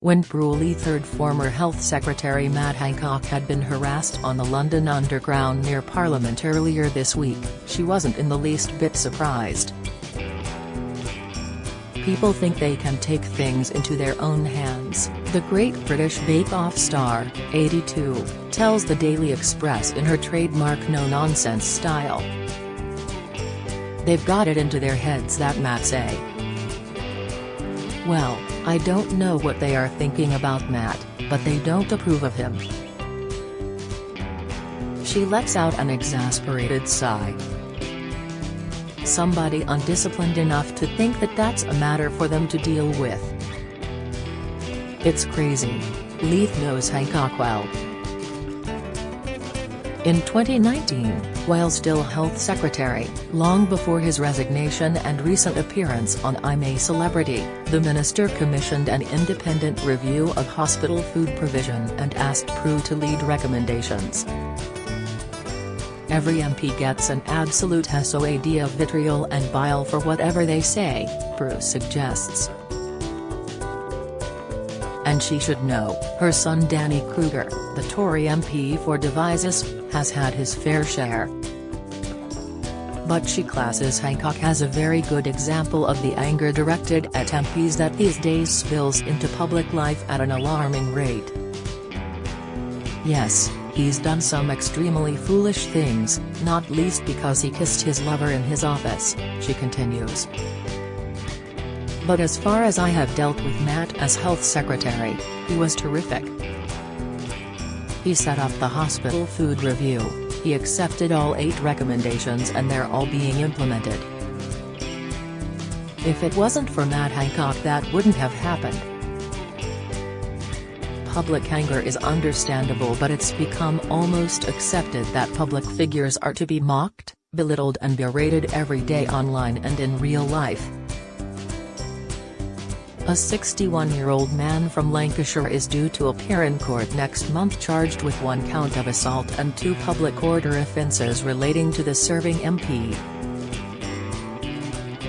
When Prue Leith heard former Health Secretary Matt Hancock had been harassed on the London Underground near Parliament earlier this week, she wasn't in the least bit surprised. People think they can take things into their own hands, the Great British Bake Off star, 82, tells the Daily Express in her trademark no-nonsense style. They've got it into their heads, that Matt say. Well, I don't know what they are thinking about Matt, but they don't approve of him. She lets out an exasperated sigh. Somebody undisciplined enough to think that that's a matter for them to deal with. It's crazy. Leith knows Hancock well. In 2019, while still Health Secretary, long before his resignation and recent appearance on I'm a Celebrity, the minister commissioned an independent review of hospital food provision and asked Prue to lead recommendations. Every MP gets an absolute SOAD of vitriol and bile for whatever they say, Prue suggests. And she should know, her son Danny Kruger, the Tory MP for Devizes, has had his fair share. But she classes Hancock as a very good example of the anger directed at MPs that these days spills into public life at an alarming rate. Yes, he's done some extremely foolish things, not least because he kissed his lover in his office, she continues. But as far as I have dealt with Matt as Health Secretary, he was terrific. He set up the hospital food review, he accepted all 8 recommendations and they're all being implemented. If it wasn't for Matt Hancock, that wouldn't have happened. Public anger is understandable, but it's become almost accepted that public figures are to be mocked, belittled and berated every day online and in real life. A 61-year-old man from Lancashire is due to appear in court next month charged with 1 count of assault and 2 public order offences relating to the serving MP.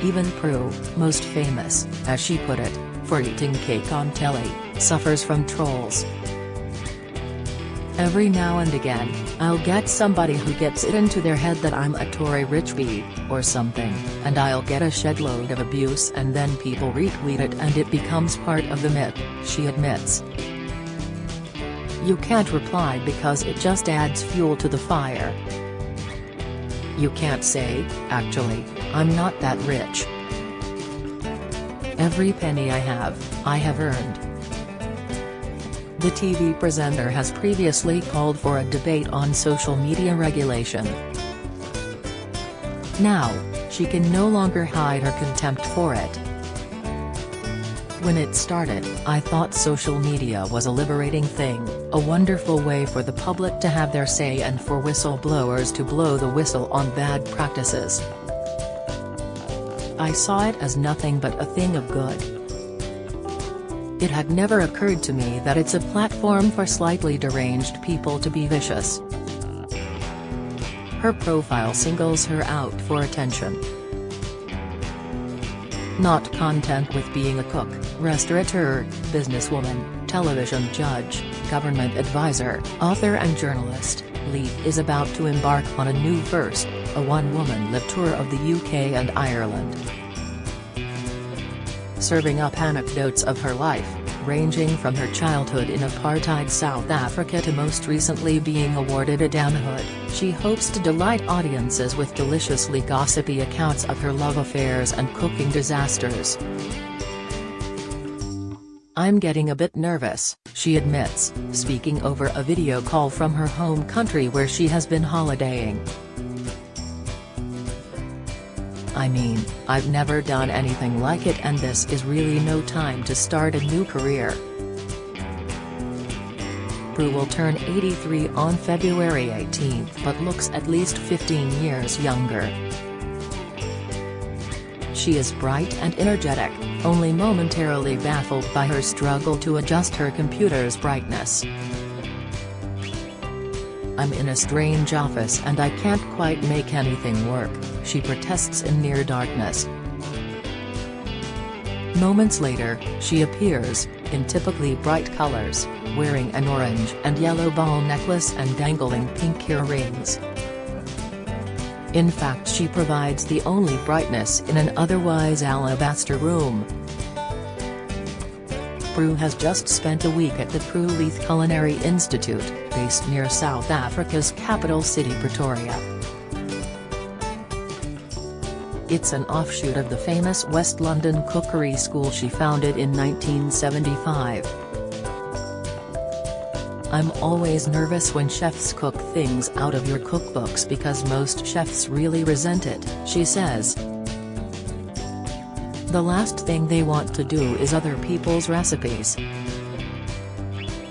Even Prue, most famous, as she put it, for eating cake on telly, suffers from trolls. Every now and again, I'll get somebody who gets it into their head that I'm a Tory rich bee, or something, and I'll get a shed-load of abuse and then people retweet it and it becomes part of the myth, she admits. You can't reply because it just adds fuel to the fire. You can't say, actually, I'm not that rich. Every penny I have earned. The TV presenter has previously called for a debate on social media regulation. Now, she can no longer hide her contempt for it. When it started, I thought social media was a liberating thing, a wonderful way for the public to have their say and for whistleblowers to blow the whistle on bad practices. I saw it as nothing but a thing of good. It had never occurred to me that it's a platform for slightly deranged people to be vicious. Her profile singles her out for attention. Not content with being a cook, restaurateur, businesswoman, television judge, government advisor, author and journalist, Leith is about to embark on a new first, a one-woman live tour of the UK and Ireland. Serving up anecdotes of her life, ranging from her childhood in apartheid South Africa to most recently being awarded a Danhood, she hopes to delight audiences with deliciously gossipy accounts of her love affairs and cooking disasters. I'm getting a bit nervous, she admits, speaking over a video call from her home country where she has been holidaying. I mean, I've never done anything like it and this is really no time to start a new career. Prue will turn 83 on February 18 but looks at least 15 years younger. She is bright and energetic, only momentarily baffled by her struggle to adjust her computer's brightness. I'm in a strange office and I can't quite make anything work, she protests in near darkness. Moments later, she appears, in typically bright colors, wearing an orange and yellow ball necklace and dangling pink earrings. In fact, she provides the only brightness in an otherwise alabaster room. Prue has just spent a week at the Prue Leith Culinary Institute, based near South Africa's capital city Pretoria. It's an offshoot of the famous West London cookery school she founded in 1975. "I'm always nervous when chefs cook things out of your cookbooks because most chefs really resent it," she says. "The last thing they want to do is other people's recipes.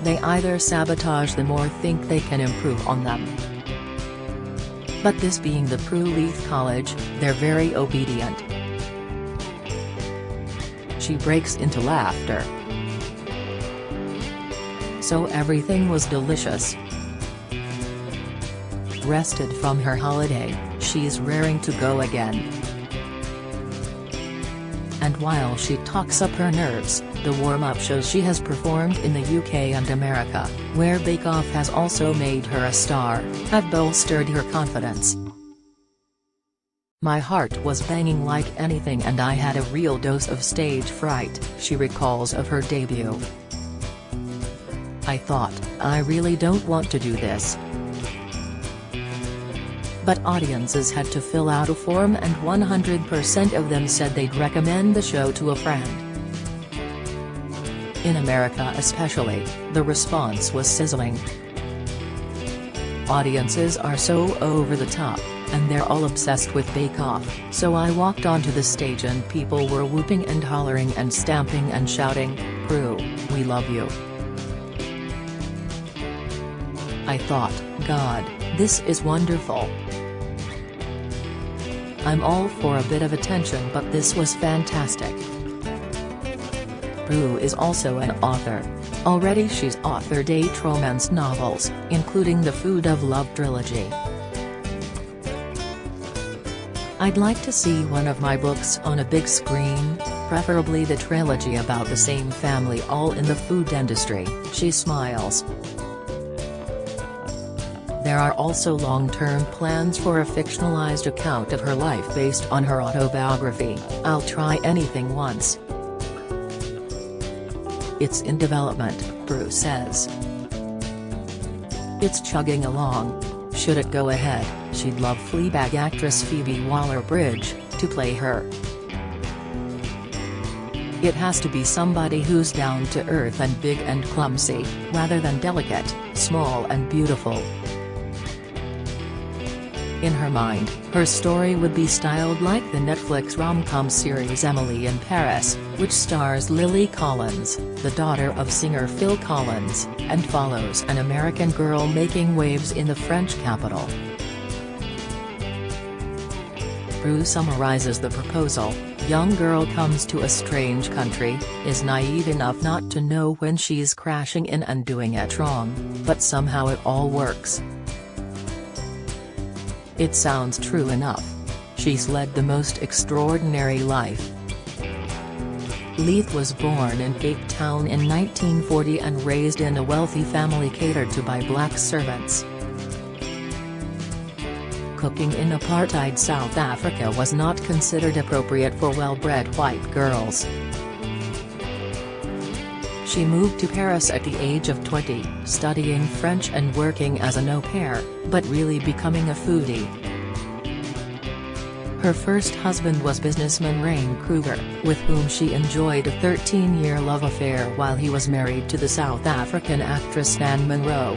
They either sabotage them or think they can improve on them. But this being the Prue Leith College, they're very obedient." She breaks into laughter. "So everything was delicious." Rested from her holiday, she's raring to go again. And while she talks up her nerves, the warm-up shows she has performed in the UK and America, where Bake Off has also made her a star, have bolstered her confidence. "My heart was banging like anything and I had a real dose of stage fright," she recalls of her debut. "I thought, I really don't want to do this." But audiences had to fill out a form and 100% of them said they'd recommend the show to a friend. In America especially, the response was sizzling. "Audiences are so over the top, and they're all obsessed with Bake Off, so I walked onto the stage and people were whooping and hollering and stamping and shouting, 'Prue, we love you.' I thought, God, this is wonderful. I'm all for a bit of attention but this was fantastic." Prue is also an author. Already she's authored 8 romance novels, including the Food of Love trilogy. "I'd like to see one of my books on a big screen, preferably the trilogy about the same family all in the food industry," she smiles. There are also long-term plans for a fictionalized account of her life based on her autobiography, "I'll Try Anything Once." "It's in development," Prue says. "It's chugging along. Should it go ahead, she'd love Fleabag actress Phoebe Waller-Bridge to play her. It has to be somebody who's down to earth and big and clumsy, rather than delicate, small and beautiful." In her mind, her story would be styled like the Netflix rom-com series Emily in Paris, which stars Lily Collins, the daughter of singer Phil Collins, and follows an American girl making waves in the French capital. Prue summarizes the proposal: "Young girl comes to a strange country, is naive enough not to know when she's crashing in and doing it wrong, but somehow it all works. It sounds true enough. She's led the most extraordinary life." Leith was born in Cape Town in 1940 and raised in a wealthy family catered to by black servants. Cooking in apartheid South Africa was not considered appropriate for well-bred white girls. She moved to Paris at the age of 20, studying French and working as an au pair, but really becoming a foodie. Her first husband was businessman Rain Kruger, with whom she enjoyed a 13-year love affair while he was married to the South African actress Nan Monroe.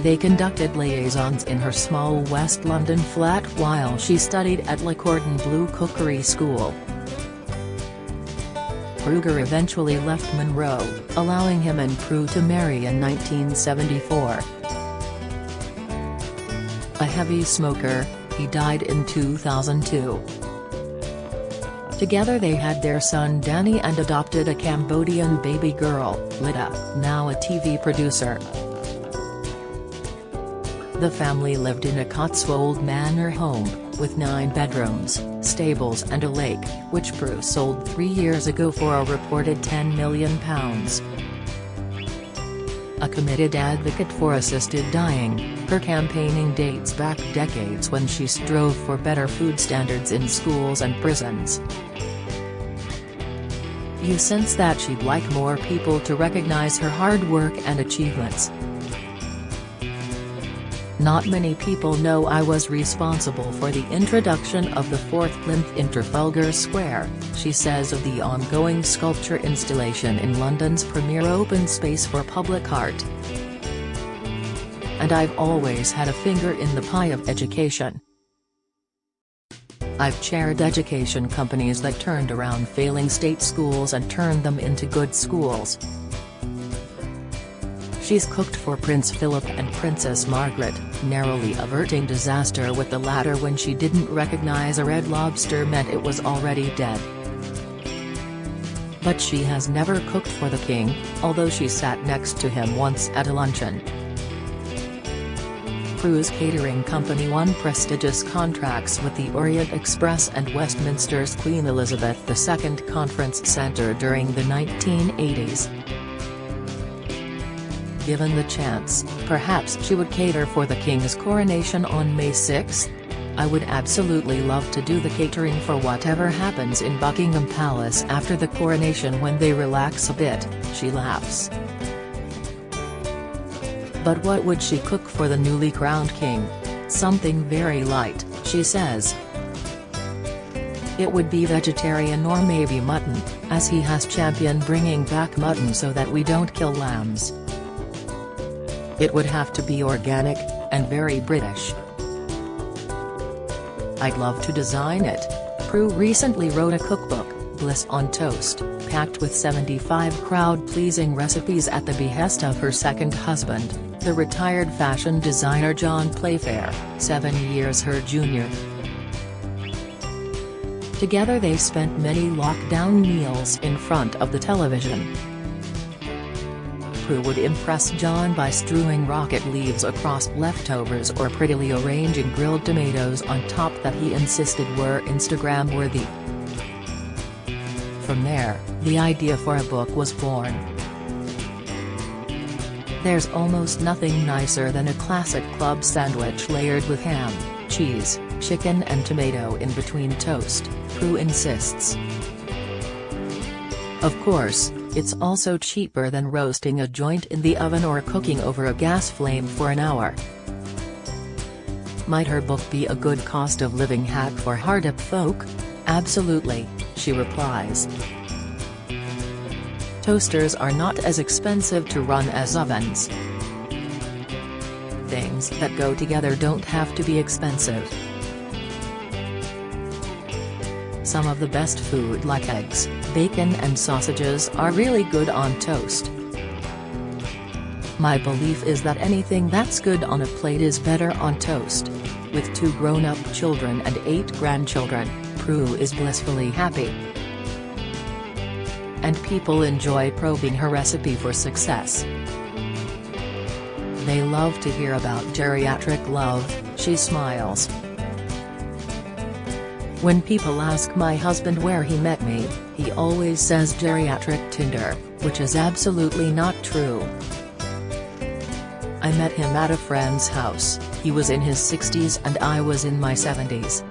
They conducted liaisons in her small West London flat while she studied at Le Cordon Bleu Cookery School. Kruger eventually left Monroe, allowing him and Prue to marry in 1974. A heavy smoker, he died in 2002. Together they had their son Danny and adopted a Cambodian baby girl, Lida, now a TV producer. The family lived in a Cotswold Manor home, with 9 bedrooms, stables and a lake, which Prue sold 3 years ago for a reported £10 million. A committed advocate for assisted dying, her campaigning dates back decades when she strove for better food standards in schools and prisons. You sense that she'd like more people to recognize her hard work and achievements. Not many people know I was responsible for the introduction of the 4th plinth in Trafalgar Square, she says of the ongoing sculpture installation in London's premier open space for public art. And I've always had a finger in the pie of education. I've chaired education companies that turned around failing state schools and turned them into good schools. She's cooked for Prince Philip and Princess Margaret, narrowly averting disaster with the latter when she didn't recognize a red lobster meant it was already dead. But she has never cooked for the king, although she sat next to him once at a luncheon. Prue's catering company won prestigious contracts with the Orient Express and Westminster's Queen Elizabeth II Conference Centre during the 1980s. Given the chance, perhaps she would cater for the King's coronation on May 6. I would absolutely love to do the catering for whatever happens in Buckingham Palace after the coronation when they relax a bit, she laughs. But what would she cook for the newly crowned king? Something very light, she says. It would be vegetarian or maybe mutton, as he has championed bringing back mutton so that we don't kill lambs. It would have to be organic, and very British. I'd love to design it. Prue recently wrote a cookbook, Bliss on Toast, packed with 75 crowd-pleasing recipes at the behest of her second husband, the retired fashion designer John Playfair, 7 years her junior. Together they spent many lockdown meals in front of the television. Prue would impress John by strewing rocket leaves across leftovers or prettily arranging grilled tomatoes on top that he insisted were Instagram-worthy. From there, the idea for a book was born. There's almost nothing nicer than a classic club sandwich layered with ham, cheese, chicken and tomato in between toast, Prue insists. Of course, it's also cheaper than roasting a joint in the oven or cooking over a gas flame for an hour. Might her book be a good cost of living hack for hard-up folk? Absolutely, she replies. Toasters are not as expensive to run as ovens. Things that go together don't have to be expensive. Some of the best food like eggs, bacon and sausages are really good on toast. My belief is that anything that's good on a plate is better on toast. With 2 grown-up children and 8 grandchildren, Prue is blissfully happy. And people enjoy probing her recipe for success. They love to hear about geriatric love, she smiles. When people ask my husband where he met me, he always says geriatric Tinder, which is absolutely not true. I met him at a friend's house, he was in his 60s and I was in my 70s.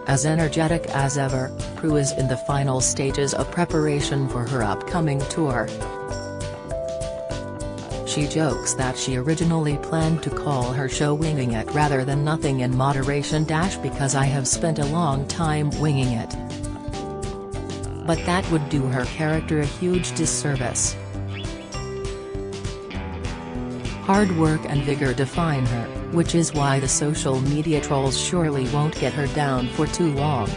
As energetic as ever, Prue is in the final stages of preparation for her upcoming tour. She jokes that she originally planned to call her show Winging It rather than Nothing in Moderation because I have spent a long time winging it. But that would do her character a huge disservice. Hard work and vigor define her, which is why the social media trolls surely won't get her down for too long.